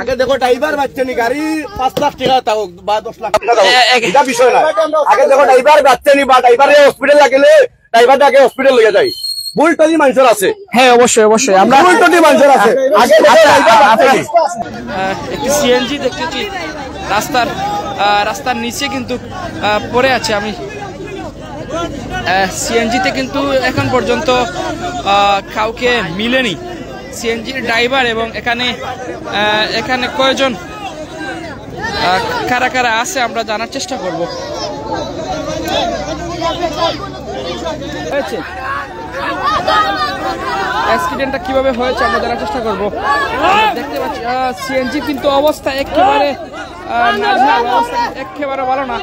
আগে দেখো ড্রাইভার বাচ্চা নি গাড়ি 5 লাখ টাকা তাও বা 10 লাখ টাকা দাও এটা বিষয় না আগে দেখো ড্রাইভার বাচ্চা নি বা ড্রাইভারে হসপিটাল লাগলে ড্রাইভারটা আগে হসপিটাল লইয়া যায় বুলটনি মানুষ আছে হ্যাঁ অবশ্যই অবশ্যই আমরা বুলটনি মানুষ আছে আগে দেখো ড্রাইভার একটি সিএনজি দেখতেছি রাস্তার নিচে কিন্তু পড়ে আছে আমি সিএনজিতে কিন্তু এখন পর্যন্ত কাউকে মিলেনি সিএনজির ড্রাইভার এবং এখানে কয়জন কারা কারা আছে আমরা জানার চেষ্টা করব অ্যাক্সিডেন্টটা কিভাবে হয়েছে আমরা জানার চেষ্টা করব দেখতে পাচ্ছি সিএনজি কিন্তু অবস্থা একেবারে নাজেহাল অবস্থা একেবারে ভালো না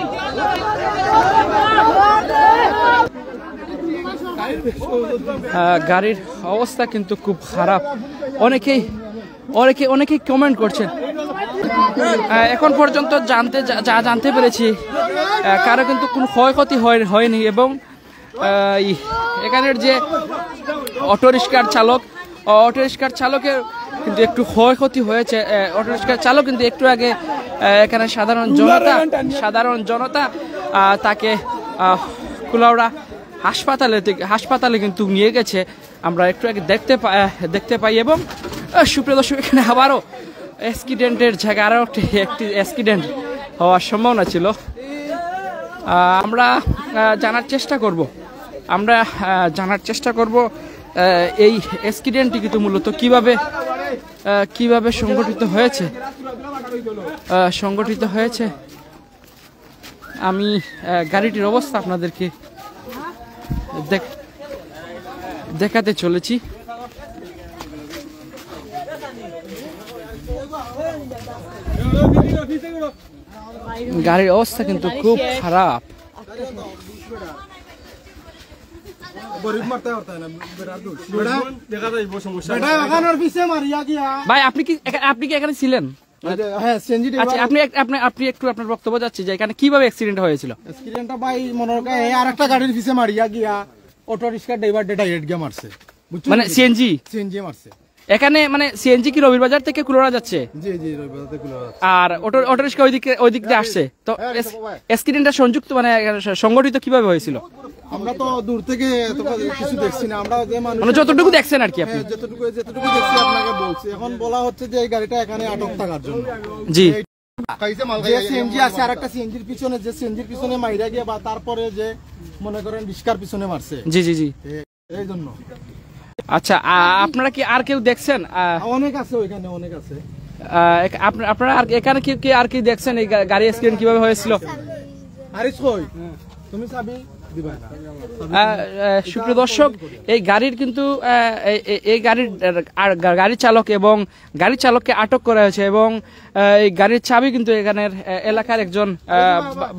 গাড়ির অবস্থা কিন্তু খুব খারাপ অনেকেই কমেন্ট করছেন এখন পর্যন্ত জানতে পেরেছি কারো কিন্তু কোনো ক্ষয়ক্ষতি হয়নি এবং এখানের যে অটোরিক্সার চালকের কিন্তু একটু ক্ষয়ক্ষতি হয়েছে অটোরিক্সার চালক কিন্তু একটু আগে এখানে সাধারণ জনতা তাকে কুলাউড়া হাসপাতালে কিন্তু নিয়ে গেছে আমরা একটু আগে দেখতে পাই এবং সুপ্রিয় দর্শক এখানে আবারও অ্যাক্সিডেন্টের জায়গায় আরও একটি অ্যাক্সিডেন্ট হওয়ার সম্ভাবনা ছিল আমরা জানার চেষ্টা করব এই অ্যাক্সিডেন্টটি কিন্তু মূলত কিভাবে সংগঠিত হয়েছে আমি গাড়িটির অবস্থা আপনাদেরকে দেখাতে চলেছি গাড়ির অবস্থা কিন্তু খুব খারাপ ভাই আপনি কি এখানে ছিলেন আপনি একটু আপনার বক্তব্য যাচ্ছে যে এখানে কিভাবে অ্যাক্সিডেন্ট হয়েছিল অ্যাক্সিডেন্টটা ভাই মনে হয় আরেকটা গাড়ির পিছে মারিয়া গিয়া অটো রিক্সা ড্রাইভার ডাইরেক্ট গিয়া মারছে মানে সিএনজি মারছে এখানে মানে সিএনজি কি রবির বাজার থেকে কুলোরা যাচ্ছে জি রবির বাজার থেকে কুলোরা আর অটো রিক্সা ওই দিক দিয়ে আসছে তো অ্যাক্সিডেন্টটা সংগঠিত কিভাবে হয়েছিল আমরা তো দূর থেকে কিছু দেখছি না আমরা যে মানুষ মানে যতটুকু দেখছেন আর কি আপনি যতটুকু দেখছি আপনাকে বলছি এখন বলা হচ্ছে যে এই গাড়িটা এখানে আটক থাকার জন্য জি যে সিএনজি আছে আরেকটা সিএনজির পিছনে মাইরা গিয়া বা তারপরে যে মনে করেন রিক্সার পিছনে মারছে জি এই জন্য আচ্ছা আপনারা কি আর কেউ দেখছেন অনেক আছে ওইখানে অনেক আছে আপনারা এখানে কি আর কি দেখছেন এই গাড়ি অ্যাক্সিডেন্ট কিভাবে হয়েছিল আরিস কই তুমি চাবি দিবা না সুপ্রিয় দর্শক এই গাড়ির কিন্তু এই গাড়ির চালক এবং গাড়ি চালককে আটক করা হয়েছে এবং এই গাড়ির চাবি কিন্তু এখানের এলাকার একজন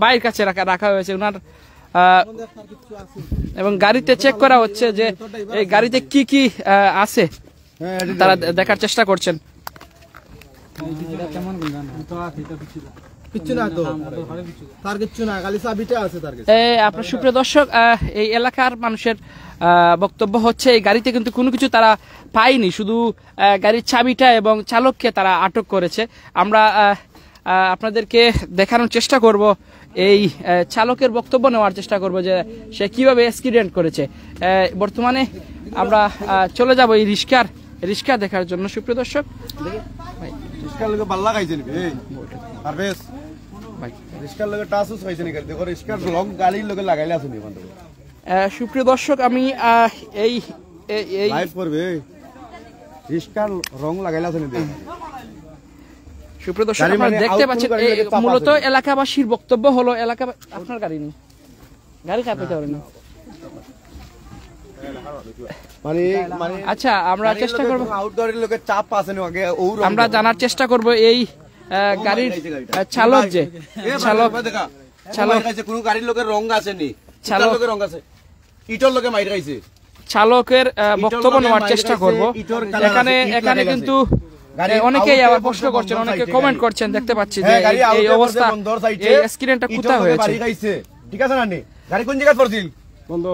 বাইরের কাছে রাখা হয়েছে ওনার এবং গাড়িতে চেক করা হচ্ছে যে এই গাড়িতে কি আছে তারা দেখার চেষ্টা করছেন আপনার সুপ্রিয় দর্শক এই এলাকার মানুষের বক্তব্য হচ্ছে এই গাড়িতে কিন্তু কোনো কিছু তারা পায়নি শুধু গাড়ির চাবিটা এবং চালককে তারা আটক করেছে আমরা আপনাদেরকে দেখানোর চেষ্টা করব এই চালকের বক্তব্য নেওয়ার চেষ্টা করব যে সে কিভাবে অ্যাক্সিডেন্ট করেছে বর্তমানে আমরা চলে যাব এই রিস্কা দেখার জন্য সুপ্রিয় দর্শক রিস্কার লগে বাল্লা খাইছে নি পারভেজ ভাই রিস্কার লগে টাসুস খাইছে নি দেখো রিস্কার লগ গাড়ির লগে লাগাইলে আছে নি বন্ধু সুপ্রিয় দর্শক আমি এই লাইভ করবে রিস্কার রং লাগাইলে আছে নি সুপ্রিয় দর্শক আপনারা দেখতে পাচ্ছেন মূলত এলাকাবাসীর বক্তব্য হলো আপনার গাড়ি নেই গাড়ি কাঁপাইতে পারে না আচ্ছা আমরা চেষ্টা করব আউটডোরের লোকের চাপ আছে না আগে আমরা জানার চেষ্টা করব এই গাড়ির চালক কোন গাড়ির লোকের রং আছে নি চালকের রং আছে ইটর লোকে মাইর খাইছে চালকের বক্তব্য নেওয়ার চেষ্টা করব এখানে কিন্তু অনেকেই আবার প্রশ্ন করছেন অনেকে কমেন্ট করছেন দেখতে পাচ্ছি যে এই অবস্থা এই অ্যাক্সিডেন্টটা কোথায় হয়েছে ঠিক আছে না গাড়ি কোন জায়গায় পড়ছিল বন্ধ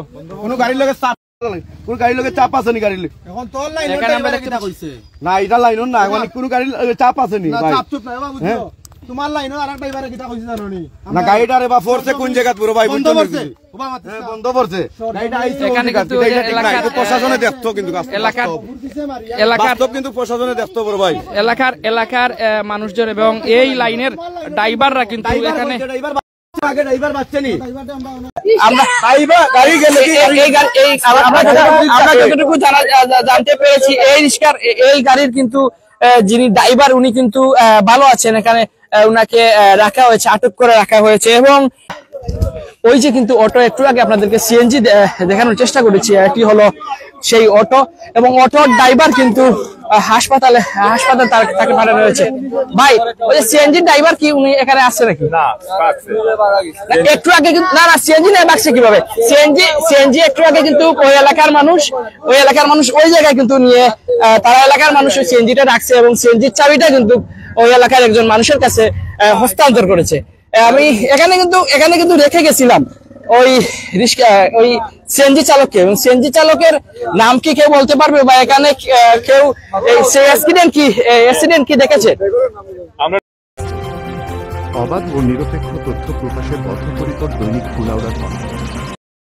কোন গাড়ির লোকের কোন গাড়ির লগে চাপ আছে নি গাড়ির লগে? এখন তোর লাইন এখানে আমরা কিটা কইছে না এটা লাইনও না মানে কোন গাড়ির লগে চাপ আছে নি না ভাই? চাপ চুপ না বাবু বুঝছো তোমার লাইনও আরেক ড্রাইভারে কিটা কইছে জানো নি না গাড়িটারে বা ফোর্সে কোন জায়গা পুরো ভাই বন্ধ বুঝছো করছে নি? ওবা মাত্র হ্যাঁ, বন্ধ করছে গাড়িটা আইছে এখানে কিন্তু এলাকার প্রশাসনে দেখতো কিন্তু এলাকার দিছে মারিয়া এলাকার বাস্তব কিন্তু প্রশাসনে দেখতো বড় ভাই এলাকার মানুষজন এবং এই লাইনের ড্রাইভাররা কিন্তু এখানে আগে ড্রাইভার বাচ্চা নি ড্রাইভারটা আমরা আমরা ড্রাইভার গাড়ি গেলে কি আমরা যতটুকু জানতে পেরেছি এই গাড়ির কিন্তু যিনি ড্রাইভার উনি কিন্তু ভালো আছেন এখানে উনাকে রাখা হয়েছে আটক করে রাখা হয়েছে এবং ওই যে কিন্তু অটো একটু আগে আপনাদেরকে সিএনজি দেখানোর চেষ্টা করেছি এটি হলো সেই অটো এবং অটোর ড্রাইভার কিন্তু হাসপাতালে তাকে পাঠানো হয়েছে ভাই ওই যে সিএনজি ড্রাইভার কি উনি এখানে আসছে নাকি না একটু আগে কিন্তু না সিএনজি নিয়ে বাকছে কিভাবে সিএনজি একটু আগে কিন্তু ওই এলাকার মানুষ ওই জায়গায় কিন্তু নিয়ে তারা এলাকার মানুষ ওই সিএনজিটা রাখছে এবং সিএনজির চাবিটা কিন্তু ওই এলাকার একজন মানুষের কাছে হস্তান্তর করেছে আমি এখানে কিন্তু রেখে গেছিলাম ওই রিক্সা ওই সিএনজি চালককে এবং সিএনজি চালকের নাম কি কেউ বলতে পারবে বা এখানে কেউ সেই অ্যাক্সিডেন্ট কি দেখেছে অবাধ ও নিরপেক্ষ তথ্য প্রকাশের বদ্ধপরিকর দৈনিক কুলাউড়ার কণ্ঠ।